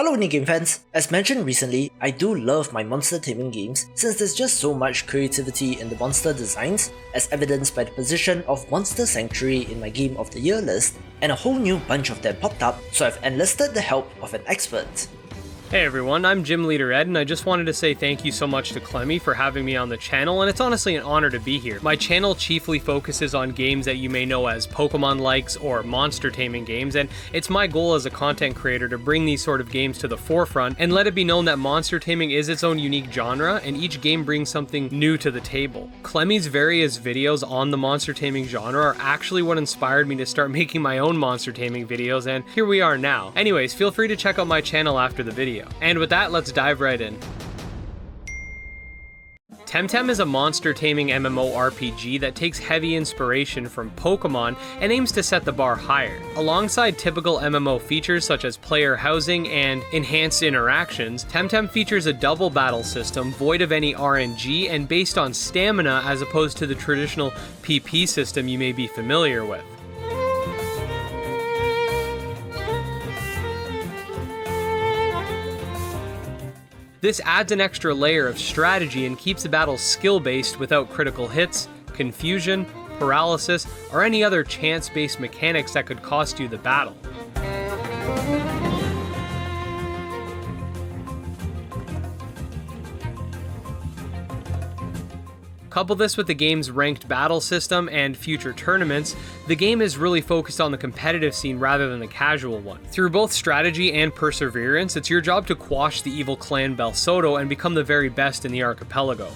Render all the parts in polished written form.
Hello Game fans! As mentioned recently, I do love my Monster Taming Games since there's just so much creativity in the monster designs, as evidenced by the position of Monster Sanctuary in my Game of the Year list, and a whole new bunch of them popped up, so I've enlisted the help of an expert. Hey everyone, I'm Gym Leader Ed, and I just wanted to say thank you so much to Clemmy for having me on the channel, and it's honestly an honor to be here. My channel chiefly focuses on games that you may know as Pokemon likes or Monster Taming Games, and it's my goal as a content creator to bring these sort of games to the forefront and let it be known that monster taming is its own unique genre, and each game brings something new to the table. Clemmy's various videos on the monster taming genre are actually what inspired me to start making my own monster taming videos, and here we are now. Anyways, feel free to check out my channel after the video. And with that, let's dive right in. TemTem is a monster taming MMORPG that takes heavy inspiration from Pokemon and aims to set the bar higher. Alongside typical MMO features such as player housing and enhanced interactions, TemTem features a double battle system void of any RNG and based on stamina as opposed to the traditional PP system you may be familiar with. This adds an extra layer of strategy and keeps the battle skill-based without critical hits, confusion, paralysis, or any other chance-based mechanics that could cost you the battle. Couple this with the game's ranked battle system and future tournaments, the game is really focused on the competitive scene rather than the casual one. Through both strategy and perseverance, it's your job to quash the evil clan Belsoto and become the very best in the archipelago.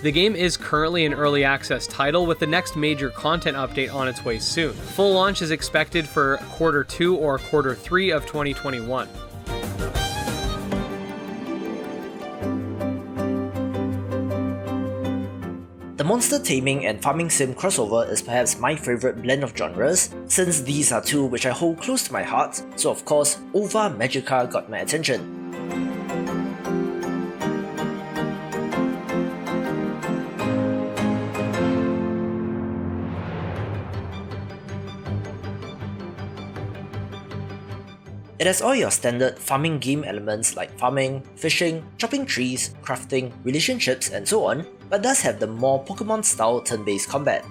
The game is currently an early access title with the next major content update on its way soon. Full launch is expected for Q2 or Q3 of 2021. The monster taming and farming sim crossover is perhaps my favourite blend of genres, since these are two which I hold close to my heart, so of course, Ova Magica got my attention. It has all your standard farming game elements like farming, fishing, chopping trees, crafting, relationships, and so on, but does have the more Pokemon-style turn-based combat.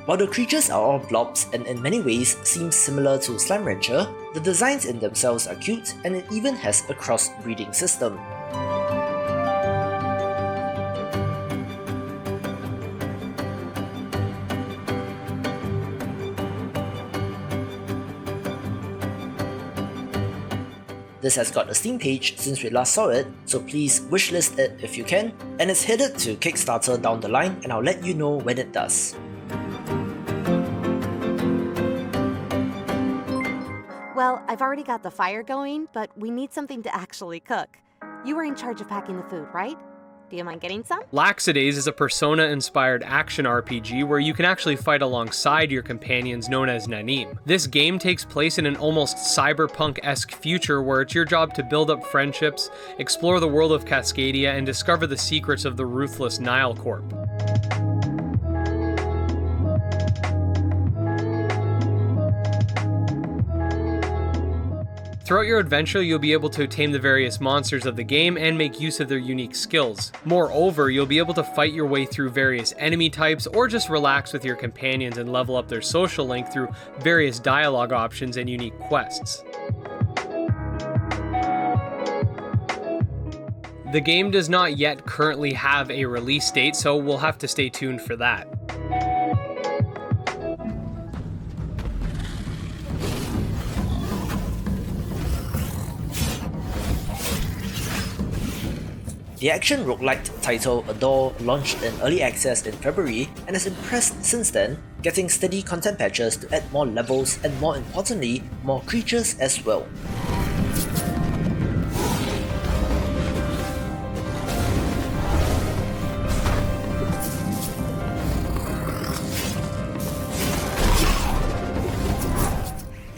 While the creatures are all blobs and in many ways seem similar to Slime Rancher, the designs in themselves are cute and it even has a cross-breeding system. This has got a Steam page since we last saw it, so please wishlist it if you can, and it's headed to Kickstarter down the line and I'll let you know when it does. Well, I've already got the fire going, but we need something to actually cook. You were in charge of packing the food, right? Do you mind getting some? Laxidaze is a Persona-inspired action RPG where you can actually fight alongside your companions known as Nanim. This game takes place in an almost cyberpunk-esque future where it's your job to build up friendships, explore the world of Cascadia, and discover the secrets of the ruthless Nile Corp. Throughout your adventure, you'll be able to tame the various monsters of the game and make use of their unique skills. Moreover, you'll be able to fight your way through various enemy types or just relax with your companions and level up their social link through various dialogue options and unique quests. The game does not yet currently have a release date, so we'll have to stay tuned for that. The action roguelite title Adore launched in early access in February and has impressed since then, getting steady content patches to add more levels and more importantly, more creatures as well.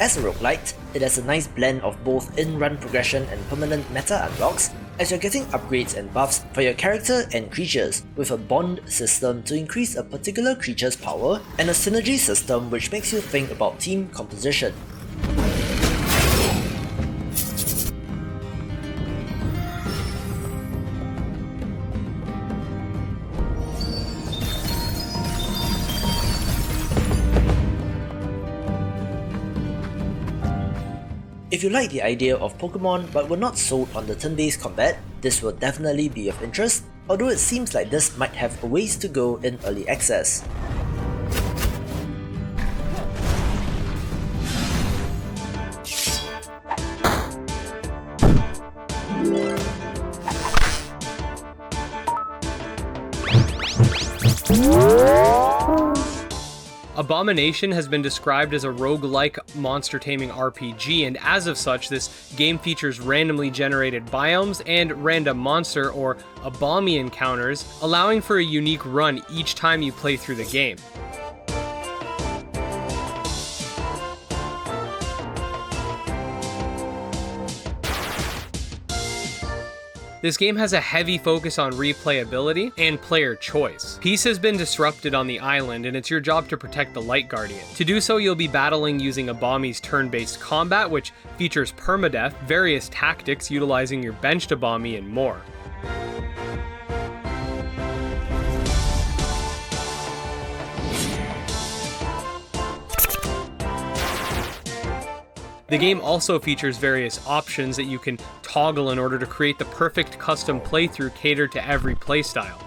As a roguelite, it has a nice blend of both in-run progression and permanent meta unlocks, as you're getting upgrades and buffs for your character and creatures, with a bond system to increase a particular creature's power, and a synergy system which makes you think about team composition. If you like the idea of Pokemon but were not sold on the turn-based combat, this will definitely be of interest, although it seems like this might have a ways to go in early access. Abomi Nation has been described as a roguelike monster taming RPG, and as of such, this game features randomly generated biomes and random monster or Abomi encounters, allowing for a unique run each time you play through the game. This game has a heavy focus on replayability and player choice. Peace has been disrupted on the island, and it's your job to protect the Light Guardian. To do so, you'll be battling using Abomi's turn-based combat, which features permadeath, various tactics utilizing your benched Abomi, and more. The game also features various options that you can toggle in order to create the perfect custom playthrough catered to every playstyle.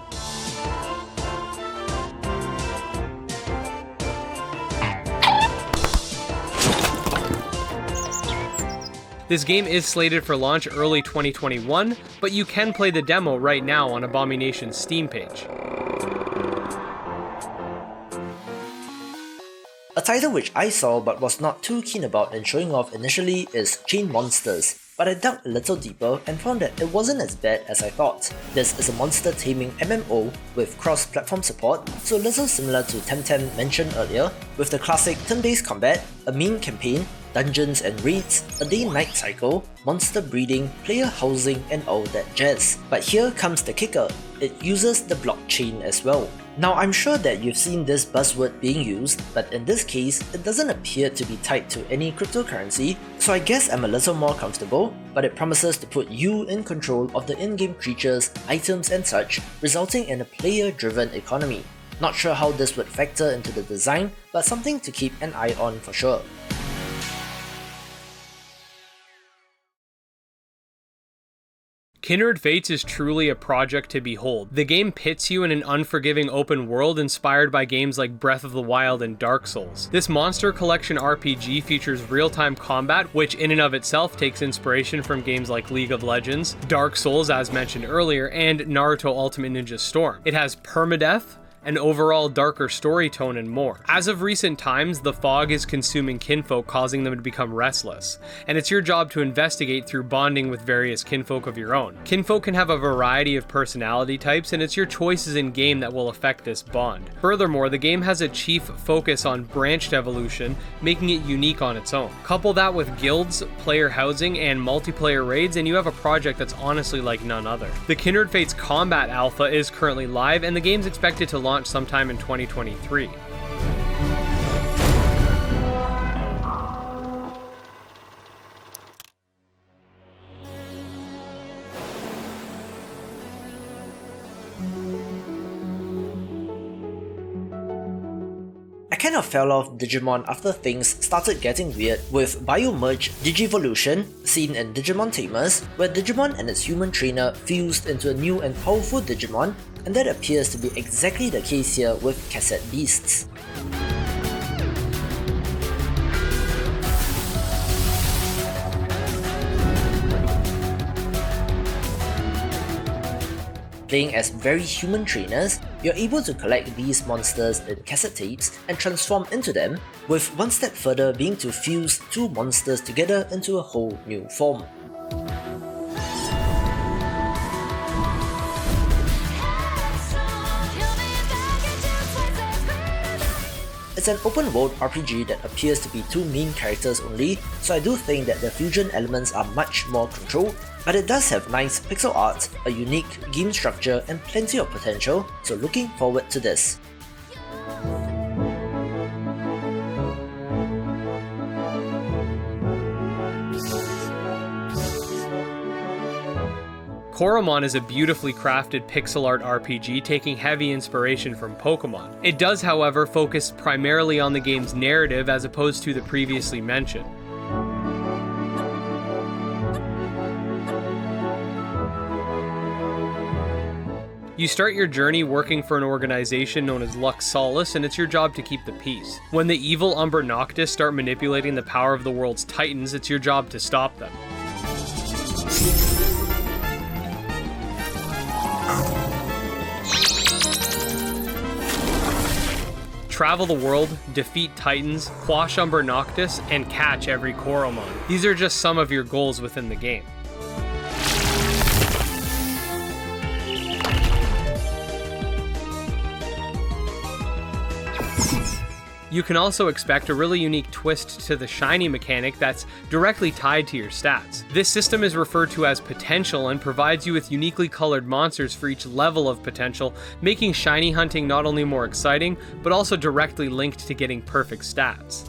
This game is slated for launch early 2021, but you can play the demo right now on Abomi Nation's Steam page. A title which I saw but was not too keen about in showing off initially is Chainmonsters, but I dug a little deeper and found that it wasn't as bad as I thought. This is a monster taming MMO with cross-platform support, so a little similar to TemTem mentioned earlier, with the classic turn-based combat, a main campaign, dungeons and raids, a day-night cycle, monster breeding, player housing and all that jazz. But here comes the kicker, it uses the blockchain as well. Now I'm sure that you've seen this buzzword being used, but in this case, it doesn't appear to be tied to any cryptocurrency, so I guess I'm a little more comfortable, but it promises to put you in control of the in-game creatures, items and such, resulting in a player-driven economy. Not sure how this would factor into the design, but something to keep an eye on for sure. Kindred Fates is truly a project to behold. The game pits you in an unforgiving open world inspired by games like Breath of the Wild and Dark Souls. This Monster Collection RPG features real-time combat, which in and of itself takes inspiration from games like League of Legends, Dark Souls as mentioned earlier, and Naruto Ultimate Ninja Storm. It has permadeath, an overall darker story tone, and more. As of recent times, the fog is consuming kinfolk, causing them to become restless, and it's your job to investigate through bonding with various kinfolk of your own. Kinfolk can have a variety of personality types, and it's your choices in game that will affect this bond. Furthermore, the game has a chief focus on branched evolution, making it unique on its own. Couple that with guilds, player housing, and multiplayer raids, and you have a project that's honestly like none other. The Kindred Fates Combat Alpha is currently live, and the game's expected to launch sometime in 2023. I kind of fell off Digimon after things started getting weird with Biomerge Digivolution, seen in Digimon Tamers, where Digimon and its human trainer fused into a new and powerful Digimon, and that appears to be exactly the case here with Cassette Beasts. Playing as very human trainers, you're able to collect these monsters in cassette tapes and transform into them, with one step further being to fuse two monsters together into a whole new form. It's an open world RPG that appears to be 2 main characters only, so I do think that the fusion elements are much more controlled, but it does have nice pixel art, a unique game structure and plenty of potential, so looking forward to this. Coromon is a beautifully crafted pixel art RPG taking heavy inspiration from Pokemon. It does, however, focus primarily on the game's narrative as opposed to the previously mentioned. You start your journey working for an organization known as Laxidaze, and it's your job to keep the peace. When the evil Umbra Noctis start manipulating the power of the world's titans, it's your job to stop them. Travel the world, defeat titans, quash Umbra Noctis, and catch every Coromon. These are just some of your goals within the game. You can also expect a really unique twist to the shiny mechanic that's directly tied to your stats. This system is referred to as potential and provides you with uniquely colored monsters for each level of potential, making shiny hunting not only more exciting, but also directly linked to getting perfect stats.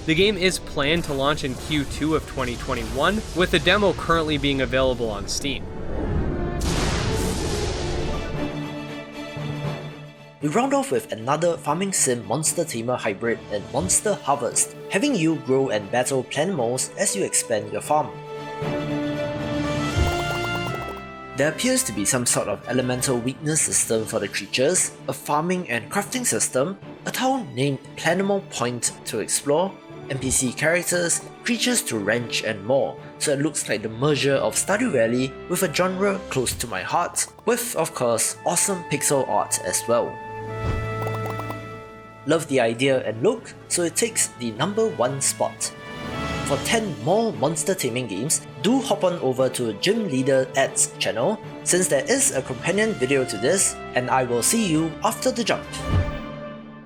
The game is planned to launch in Q2 of 2021, with the demo currently being available on Steam. We round off with another farming sim monster tamer hybrid in Monster Harvest, having you grow and battle planimals as you expand your farm. There appears to be some sort of elemental weakness system for the creatures, a farming and crafting system, a town named Planimal Point to explore, NPC characters, creatures to wrench and more, so it looks like the merger of Stardew Valley with a genre close to my heart, with of course awesome pixel art as well. Love the idea and look, so it takes the #1 spot. For 10 more Monster Taming Games, do hop on over to Gym Leader Ed's channel, since there is a companion video to this, and I will see you after the jump.